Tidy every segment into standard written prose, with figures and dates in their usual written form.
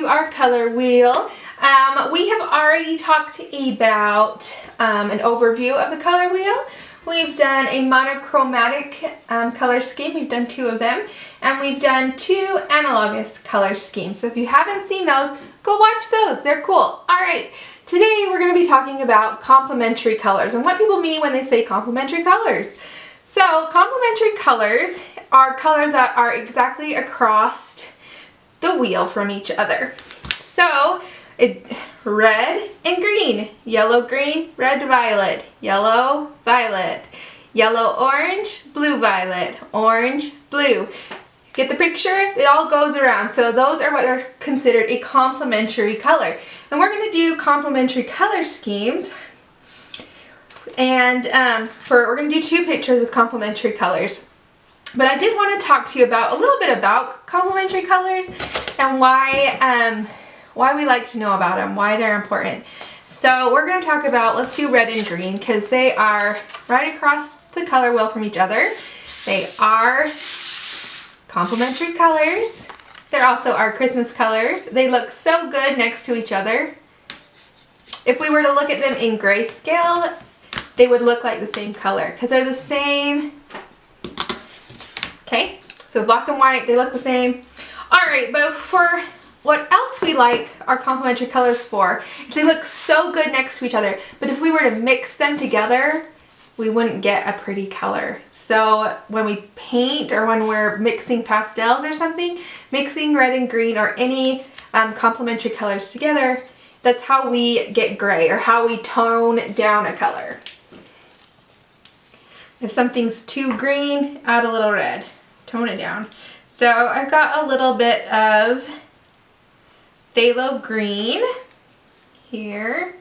our color wheel. We have already talked about an overview of the color wheel. We've done a monochromatic color scheme. We've done 2 of them, and we've done 2 analogous color schemes. So if you haven't seen those, go watch those. They're cool. All right, today we're going to be talking about complementary colors and what people mean when they say complementary colors. So complementary colors are colors that are exactly across the wheel from each other. So red and green, yellow green, red violet, yellow violet, yellow orange, blue violet, orange blue. Get the picture? It all goes around. So those are what are considered a complementary color. And we're going to do complementary color schemes. And we're going to do 2 pictures with complementary colors. But I did want to talk to you about a little bit about complementary colors and why we like to know about them, why they're important. So we're going to talk about, let's do red and green because they are right across the color wheel from each other. They are complementary colors. They're also our Christmas colors. They look so good next to each other. If we were to look at them in grayscale, they would look like the same color because they're the same. Okay, so black and white, they look the same. All right, but for what else we like our complementary colors for is they look so good next to each other, but if we were to mix them together, we wouldn't get a pretty color. So when we paint or when we're mixing pastels or something, mixing red and green or any complementary colors together, that's how we get gray or how we tone down a color. If something's too green, add a little red, tone it down. So I've got a little bit of phthalo green here,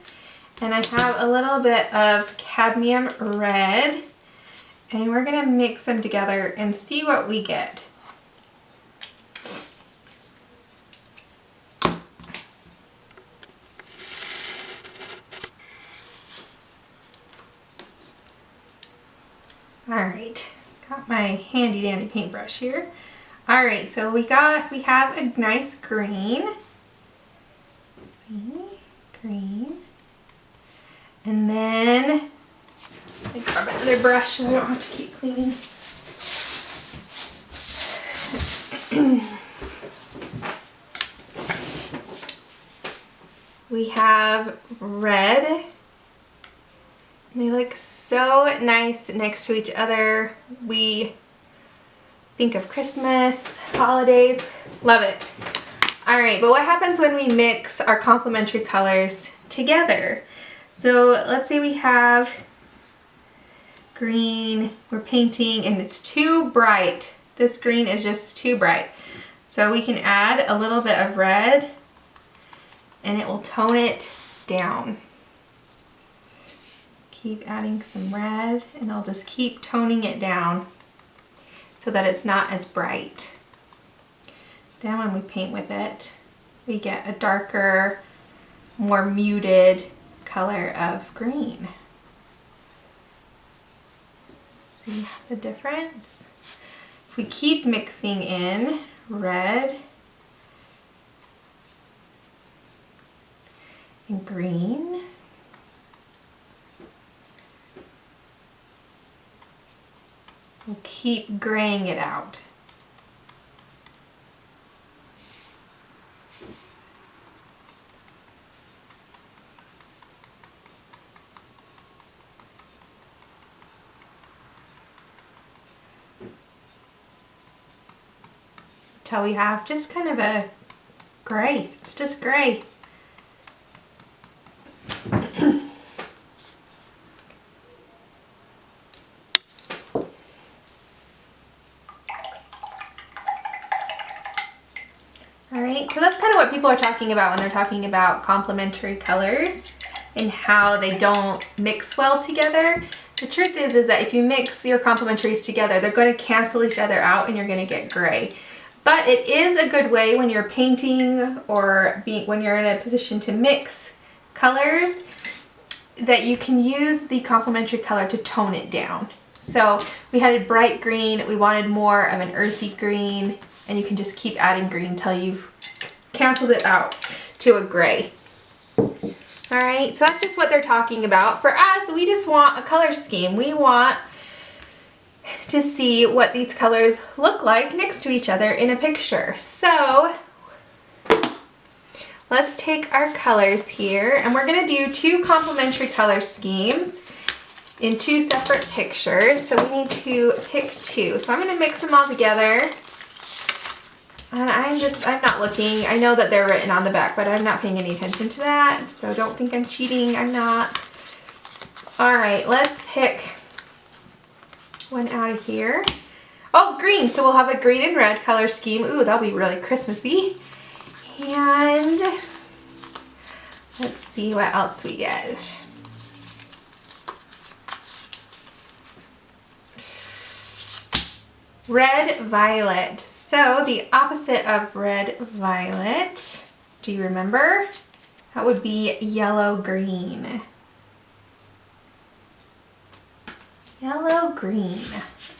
and I have a little bit of cadmium red, and we're gonna mix them together and see what we get. All right, got my handy dandy paintbrush here. All right, so we have a nice green. See, green. And then I grab another brush so I don't have to keep cleaning. We have red. They look so nice next to each other. We think of Christmas, holidays, love it. All right, but what happens when we mix our complementary colors together? So let's say we have green, we're painting and it's too bright. This green is just too bright. So we can add a little bit of red and it will tone it down. Keep adding some red and I'll just keep toning it down so that it's not as bright. Then when we paint with it, we get a darker, more muted color of green. See the difference? If we keep mixing in red and green, we'll keep graying it out. Till we have just kind of a gray. It's just gray. Alright, so that's kind of what people are talking about when they're talking about complementary colors and how they don't mix well together. The truth is that if you mix your complementaries together, they're going to cancel each other out and you're going to get gray. But it is a good way when you're painting or when you're in a position to mix colors that you can use the complementary color to tone it down. So we had a bright green, we wanted more of an earthy green, and you can just keep adding green until you've canceled it out to a gray. All right, so that's just what they're talking about. For us, we just want a color scheme. We want to see what these colors look like next to each other in a picture. So let's take our colors here, and we're gonna do 2 complementary color schemes in 2 separate pictures. So we need to pick 2. So I'm gonna mix them all together. And I'm not looking. I know that they're written on the back, but I'm not paying any attention to that. So don't think I'm cheating, I'm not. All right, let's pick one out of here. Oh, green, so we'll have a green and red color scheme. Ooh, that'll be really Christmassy. And let's see what else we get. Red violet. So the opposite of red violet, do you remember? That would be yellow green. Yellow green.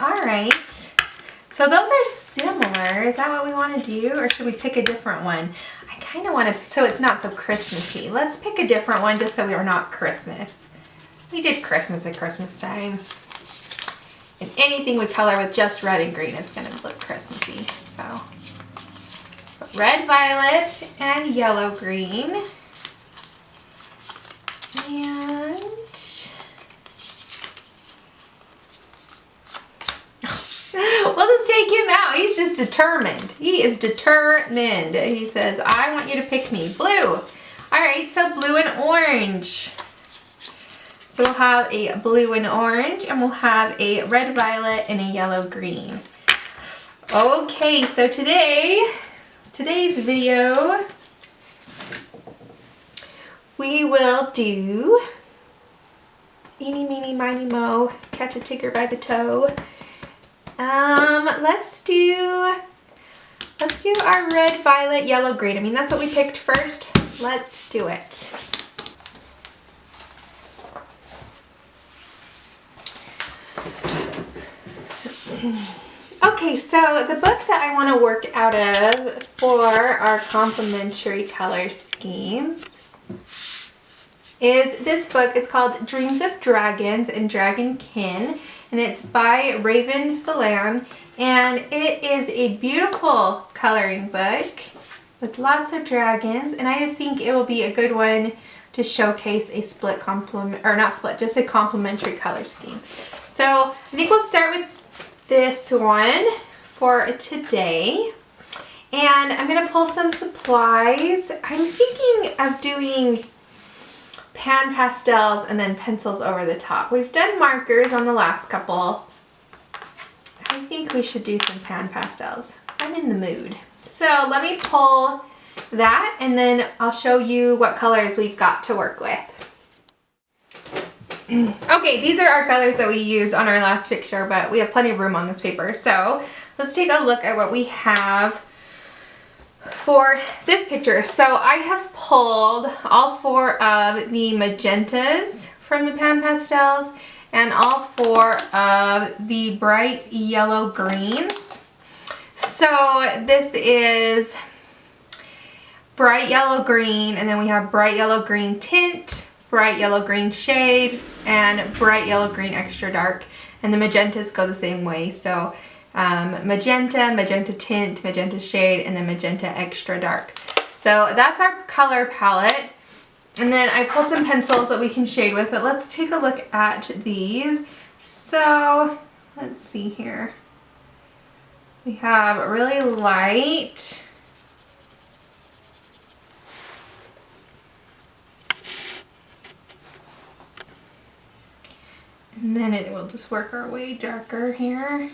All right. So those are similar. Is that what we want to do, or should we pick a different one? I kind of want to, so it's not so Christmassy. Let's pick a different one just so we are not Christmas. We did Christmas at Christmas time. And anything we color with just red and green is going to look Christmassy. So red violet and yellow green. And we'll just take him out. He's just determined. He is determined. He says, I want you to pick me. Blue. All right, so blue and orange. So we'll have a blue and orange, and we'll have a red violet and a yellow green. Okay, so today's video, we will do eeny, meeny, miny, moe, catch a tiger by the toe. Let's do our red, violet, yellow, green. I mean, that's what we picked first. Let's do it. Okay, so the book that I want to work out of for our complementary color schemes is this book. It's called Dreams of Dragons and Dragonkin, and it's by Raven Phelan, and it is a beautiful coloring book with lots of dragons, and I just think it will be a good one to showcase a split complement, or not split, just a complementary color scheme. So I think we'll start with this one for today, and I'm gonna pull some supplies. I'm thinking of doing pan pastels and then pencils over the top. We've done markers on the last couple. I think we should do some pan pastels. I'm in the mood. So let me pull that, and then I'll show you what colors we've got to work with. Okay, these are our colors that we used on our last picture, but we have plenty of room on this paper. So let's take a look at what we have for this picture. So I have pulled all 4 of the magentas from the pan pastels and all 4 of the bright yellow greens. So this is bright yellow green, and then we have bright yellow green tint, bright yellow green shade, and bright yellow green extra dark, and the magentas go the same way. So magenta, magenta tint, magenta shade, and then magenta extra dark. So that's our color palette, and then I pulled some pencils that we can shade with, but let's take a look at these. So let's see here. We have really light, and then it will just work our way darker here.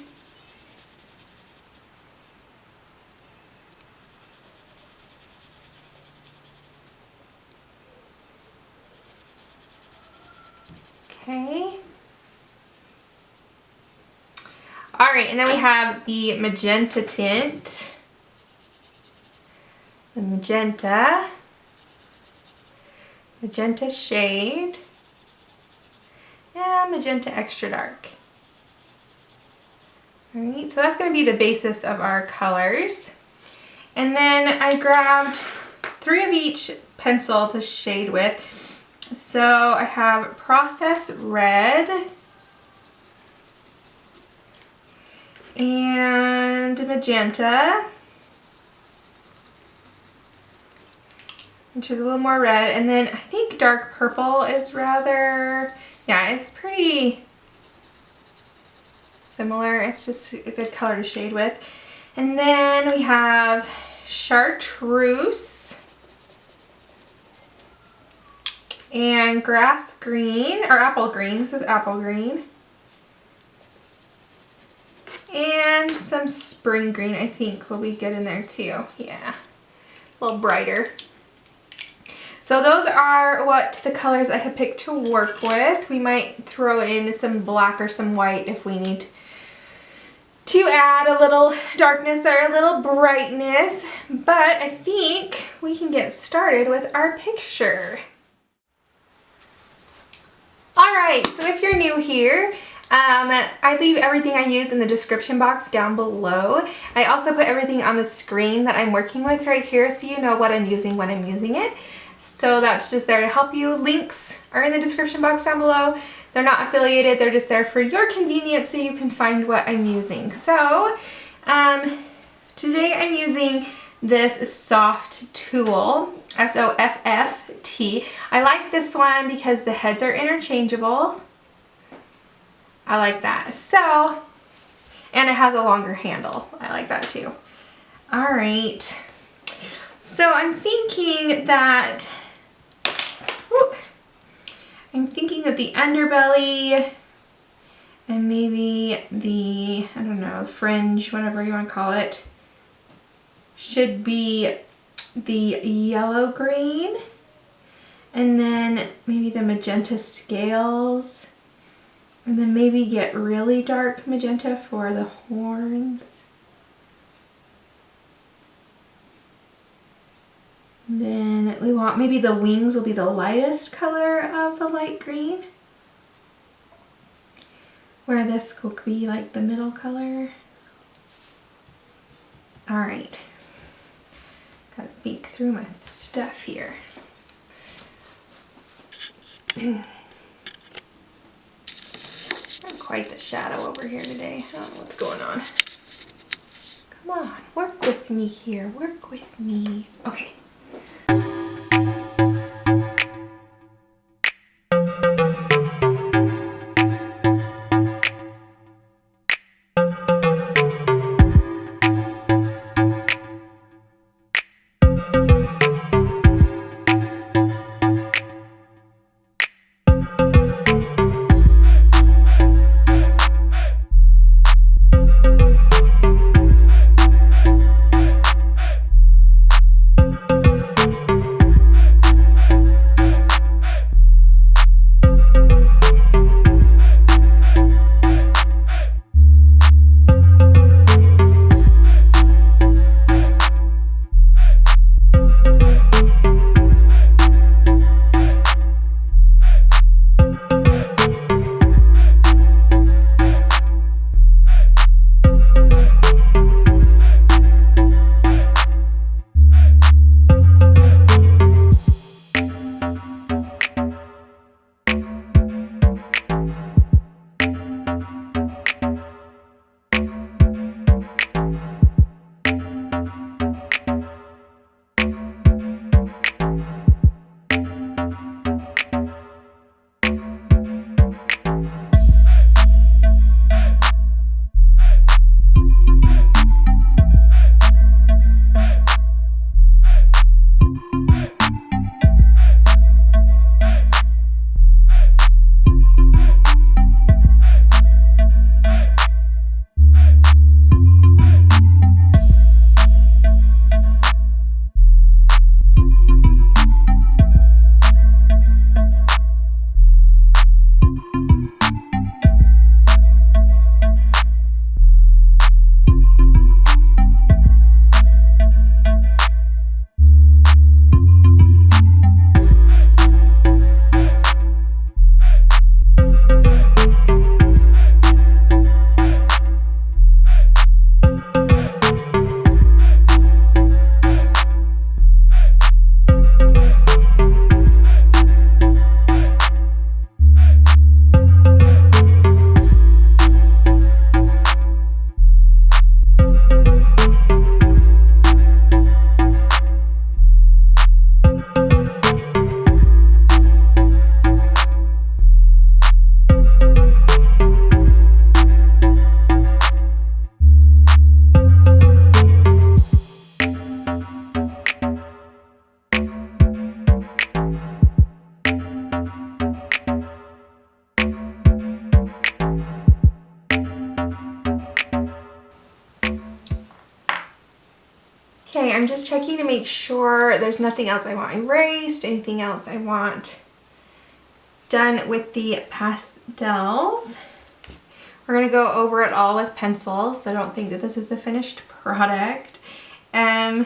Okay. All right, and then we have the magenta tint, the magenta, magenta shade, and magenta extra dark. All right, so that's going to be the basis of our colors. And then I grabbed 3 of each pencil to shade with. So I have Process Red and Magenta, which is a little more red, and then I think Dark Purple is rather, yeah, it's pretty similar. It's just a good color to shade with. And then we have Chartreuse and Grass Green, or Apple Green, this is Apple Green. And some Spring Green, I think, will be good in there too. Yeah, a little brighter. So those are what the colors I have picked to work with. We might throw in some black or some white if we need to add a little darkness or a little brightness. But I think we can get started with our picture. Alright, so if you're new here, I leave everything I use in the description box down below. I also put everything on the screen that I'm working with right here so you know what I'm using when I'm using it. So that's just there to help you. Links are in the description box down below. They're not affiliated, they're just there for your convenience so you can find what I'm using. So today I'm using this Soft Tool, S-O-F-F-T. I like this one because the heads are interchangeable. I like that. So, and it has a longer handle. I like that too. All right. So I'm thinking that, the underbelly and maybe the, I don't know, fringe, whatever you want to call it, should be the yellow green, and then maybe the magenta scales, and then maybe get really dark magenta for the horns. And then we want, maybe the wings will be the lightest color of the light green, where this will be like the middle color. All right, gotta peek through my stuff here. Not quite the shadow over here today. I don't know what's going on. Come on, work with me here, work with me. Okay. I'm just checking to make sure there's nothing else I want erased, anything else I want done with the pastels. We're going to go over it all with pencils, so I don't think that this is the finished product. I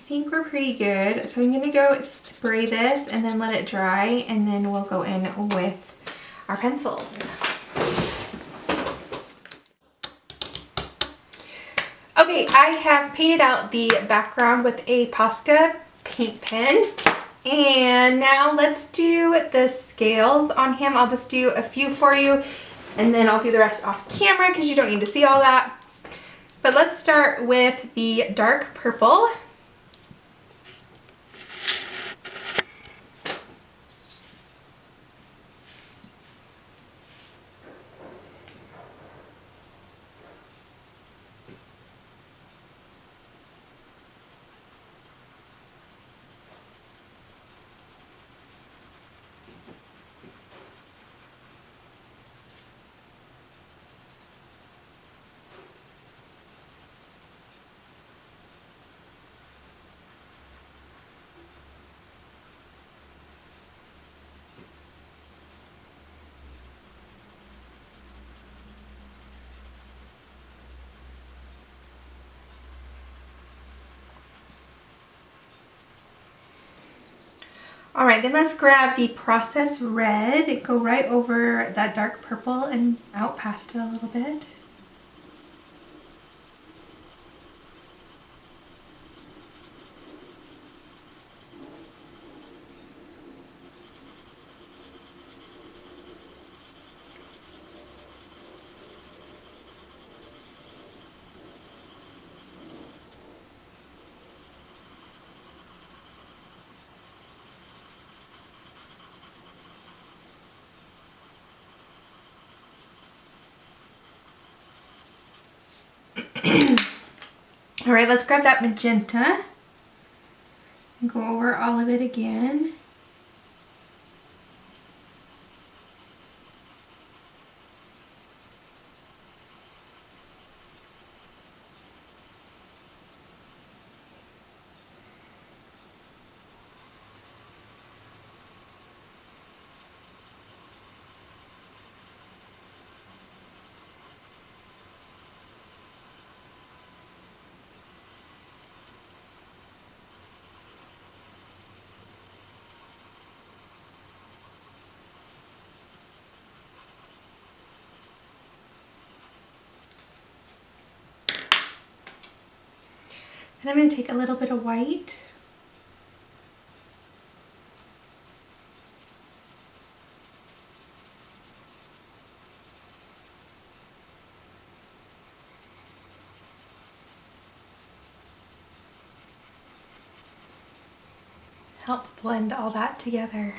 think we're pretty good. So I'm going to go spray this and then let it dry, and then we'll go in with our pencils. Okay, I have painted out the background with a Posca paint pen. And now let's do the scales on him. I'll just do a few for you, and then I'll do the rest off camera because you don't need to see all that. But let's start with the dark purple. All right, then let's grab the process red and go right over that dark purple and out past it a little bit. All right, let's grab that magenta and go over all of it again. And I'm going to take a little bit of white. Help blend all that together.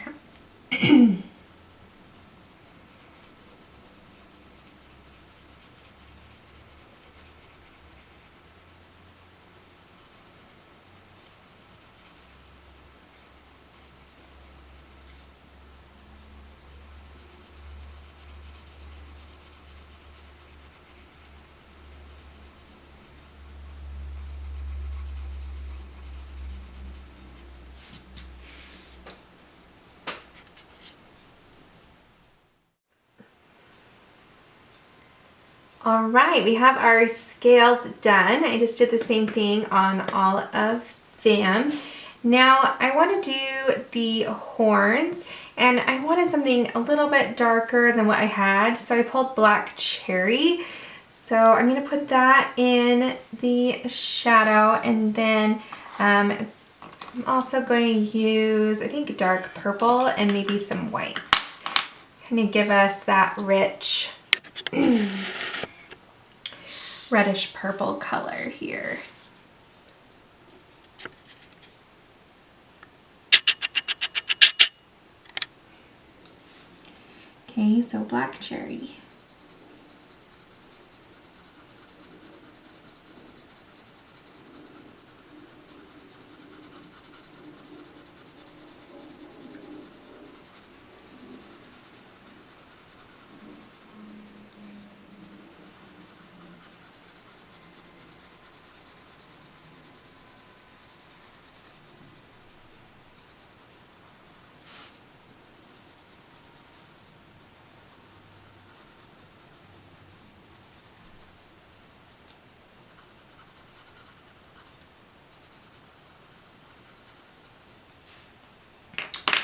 All right, we have our scales done. I just did the same thing on all of them. Now I want to do the horns, and I wanted something a little bit darker than what I had, so I pulled black cherry. So I'm going to put that in the shadow, and then I'm also going to use, I think, dark purple and maybe some white. Kind of give us that rich reddish purple color here. Okay, so black cherry.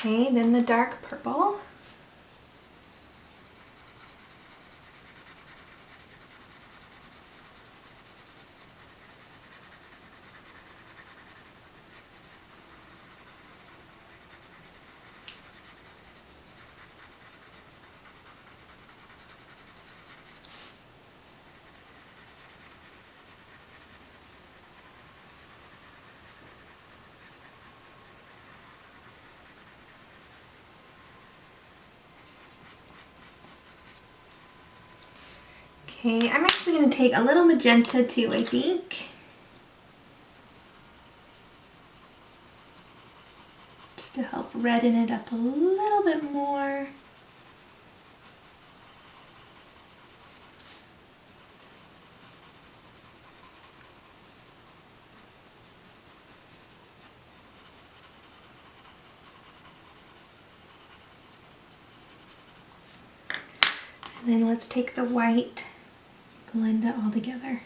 Okay, then the dark purple. Okay, I'm actually going to take a little magenta too, I think. Just to help redden it up a little bit more. And then let's take the white, blend it all together.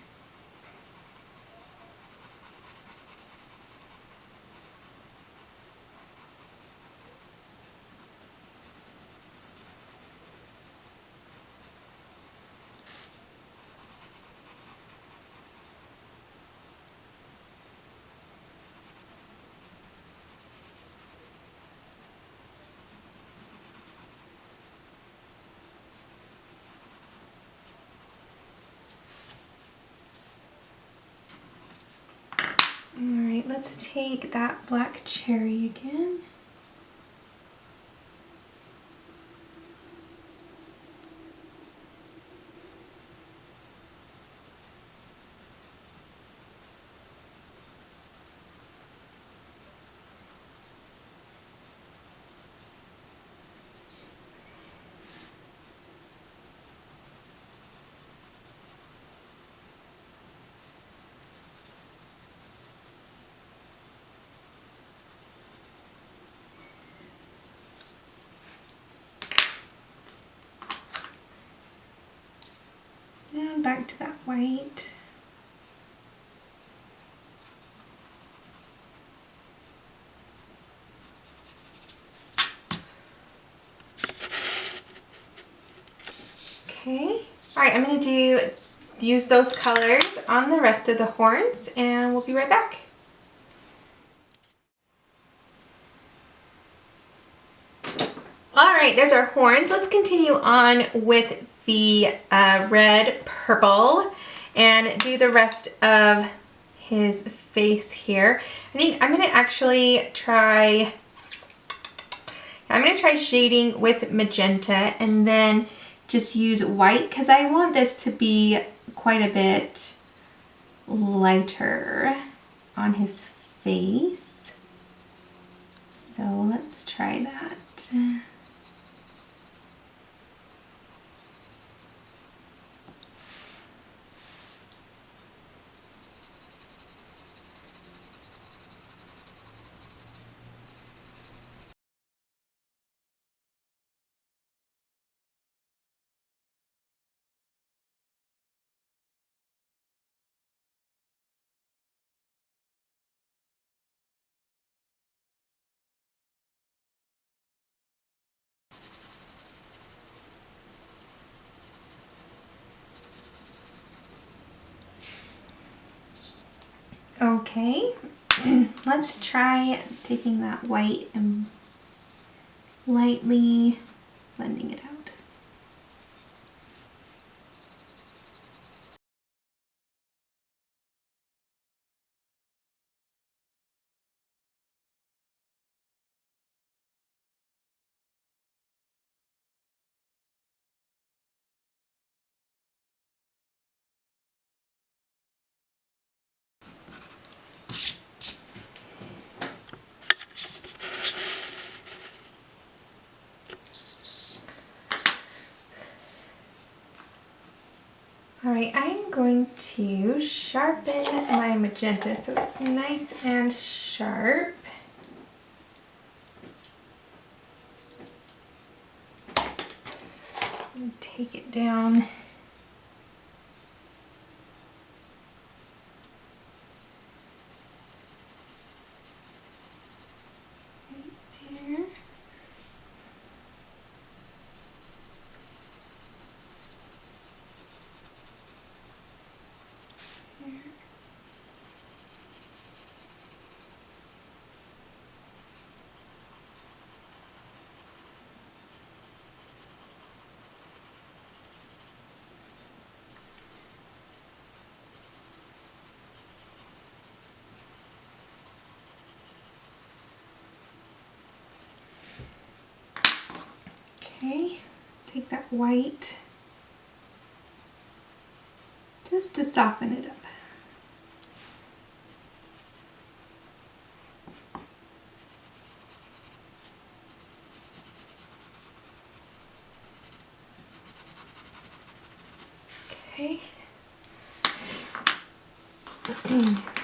Alright, let's take that black cherry again. And back to that white. Okay. Alright, I'm going to use those colors on the rest of the horns and we'll be right back. Alright, there's our horns. Let's continue on with the red, purple, and do the rest of his face here. I think I'm going to actually try, shading with magenta and then just use white because I want this to be quite a bit lighter on his face. So let's try that. Okay, let's try taking that white and lightly blending it out. Alright, I'm going to sharpen my magenta so it's nice and sharp. And take it down right there. Okay, take that white just to soften it up. Okay.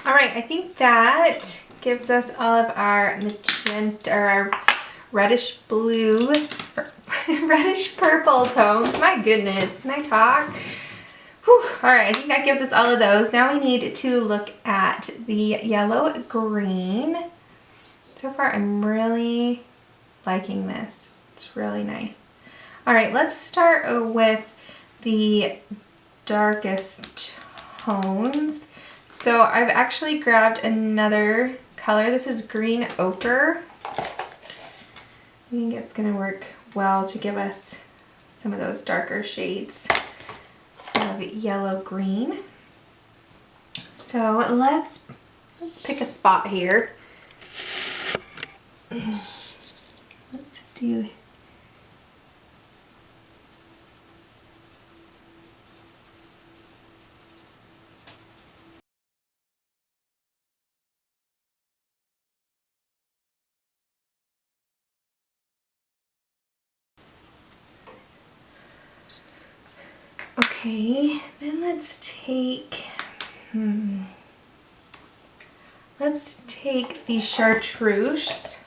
All right, I think that gives us all of our magenta, or our reddish blue, reddish purple tones. My goodness, can I talk? Whew. All right, I think that gives us all of those. Now we need to look at the yellow green. So far, I'm really liking this. It's really nice. All right, let's start with the darkest tones. So I've actually grabbed another color. This is Green Ochre. I think it's gonna work well to give us some of those darker shades of yellow green. So let's pick a spot here. Let's do okay, then let's take the Chartreuse.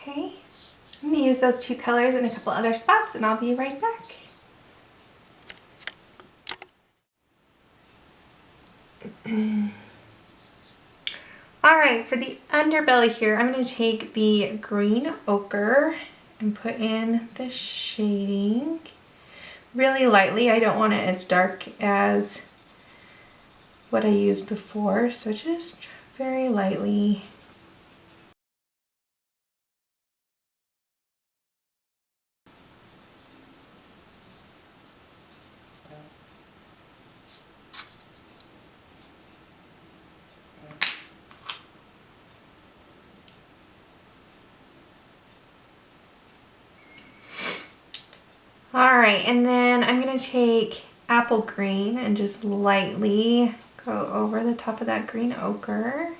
Okay, I'm gonna use those two colors in a couple other spots and I'll be right back. Alright, for the underbelly here, I'm going to take the Green Ochre and put in the shading really lightly. I don't want it as dark as what I used before, so just very lightly. Alright, and then I'm going to take Apple Green and just lightly go over the top of that Green Ochre.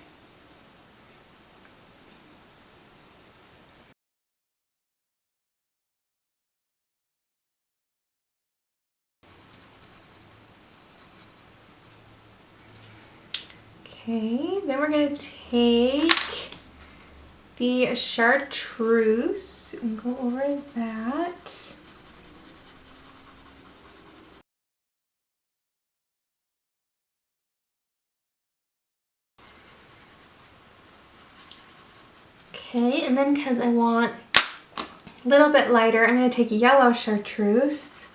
Okay, then we're going to take the Chartreuse and go over that. Okay, and then because I want a little bit lighter, I'm going to take Yellow Chartreuse.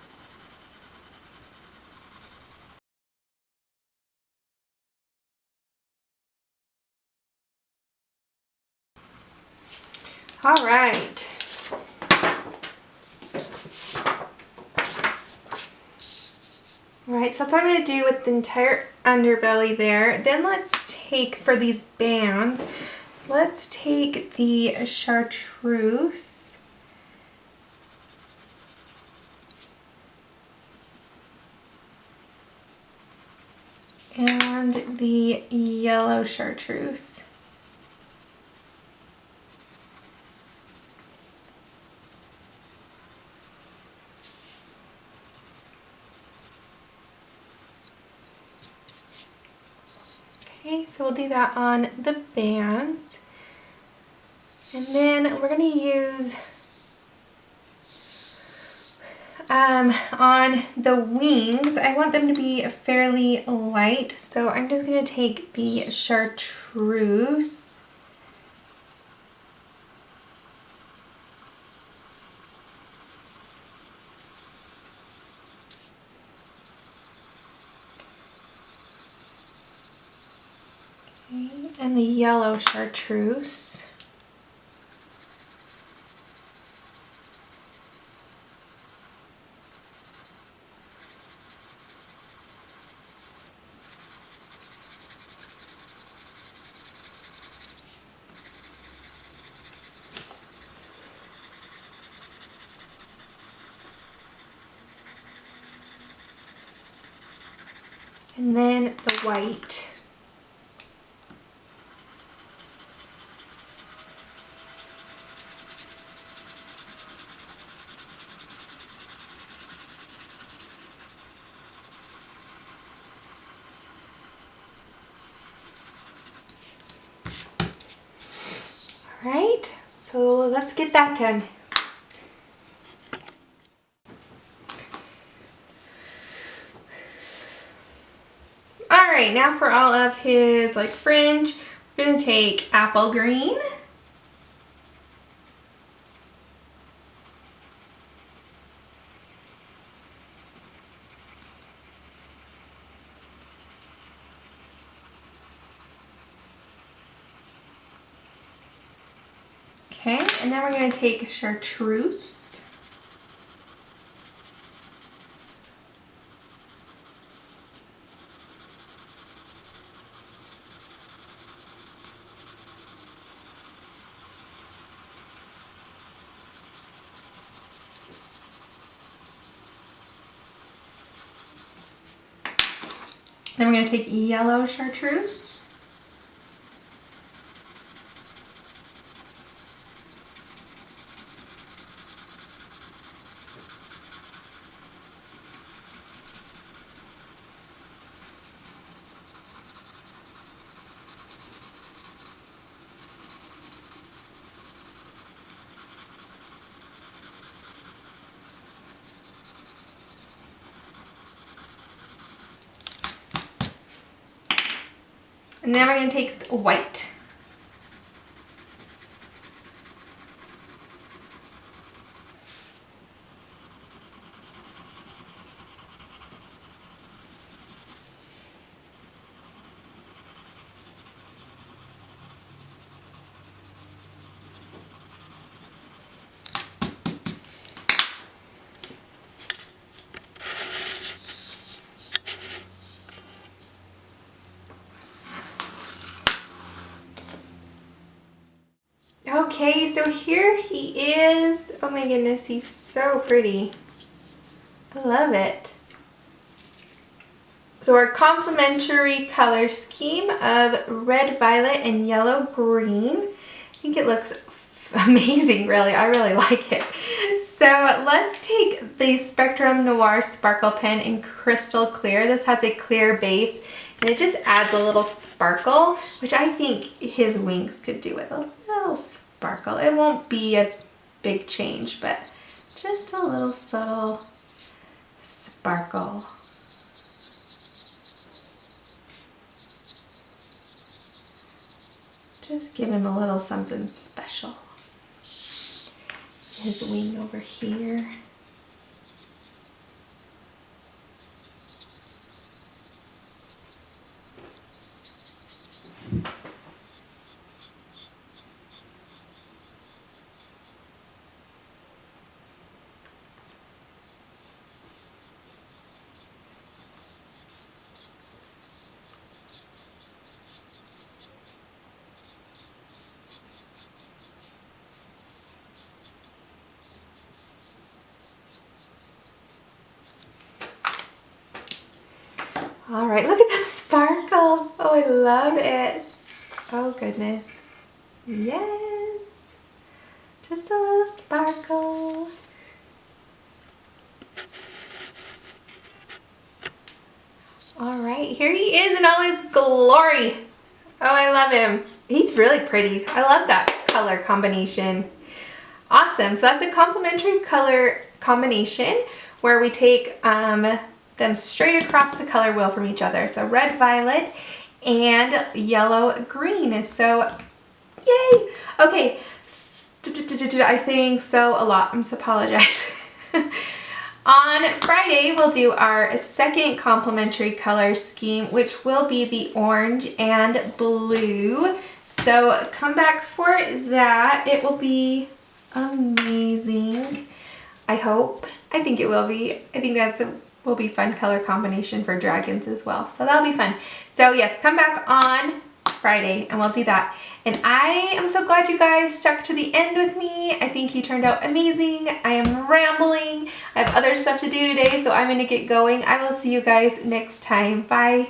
All right. All right, so that's what I'm going to do with the entire underbelly there. Then let's take, for these bands, let's take the Chartreuse. And the Yellow Chartreuse. Okay, so we'll do that on the bands. And then we're going to use, on the wings, I want them to be fairly light, so I'm just going to take the Chartreuse. And the Yellow Chartreuse. And then the white. All right, so let's get that done. Alright, now for all of his like fringe, we're going to take apple green. Okay, and then we're going to take chartreuse. Then we're going to take Yellow Chartreuse. And then we're going to take white. Okay, so here he is. Oh my goodness, he's so pretty. I love it. So our complementary color scheme of red, violet, and yellow green. I think it looks amazing, really. I really like it. So let's take the Spectrum Noir Sparkle Pen in Crystal Clear. This has a clear base and it just adds a little sparkle, which I think his wings could do with a little sparkle. It won't be a big change, but just a little subtle sparkle. Just give him a little something special. His wing over here. All right, look at that sparkle. Oh, I love it. Oh, goodness. Yes. Just a little sparkle. All right, here he is in all his glory. Oh, I love him. He's really pretty. I love that color combination. Awesome. So that's a complementary color combination where we take them straight across the color wheel from each other. So red, violet, and yellow, green. So, yay! Okay, I saying so a lot. I'm so apologize. On Friday, we'll do our second complimentary color scheme, which will be the orange and blue. So come back for that. It will be amazing. I hope. I think it will be. I think will be fun color combination for dragons as well. So that'll be fun. So yes, come back on Friday and we'll do that. And I am so glad you guys stuck to the end with me. I think you turned out amazing. I am rambling. I have other stuff to do today, so I'm gonna get going. I will see you guys next time. Bye.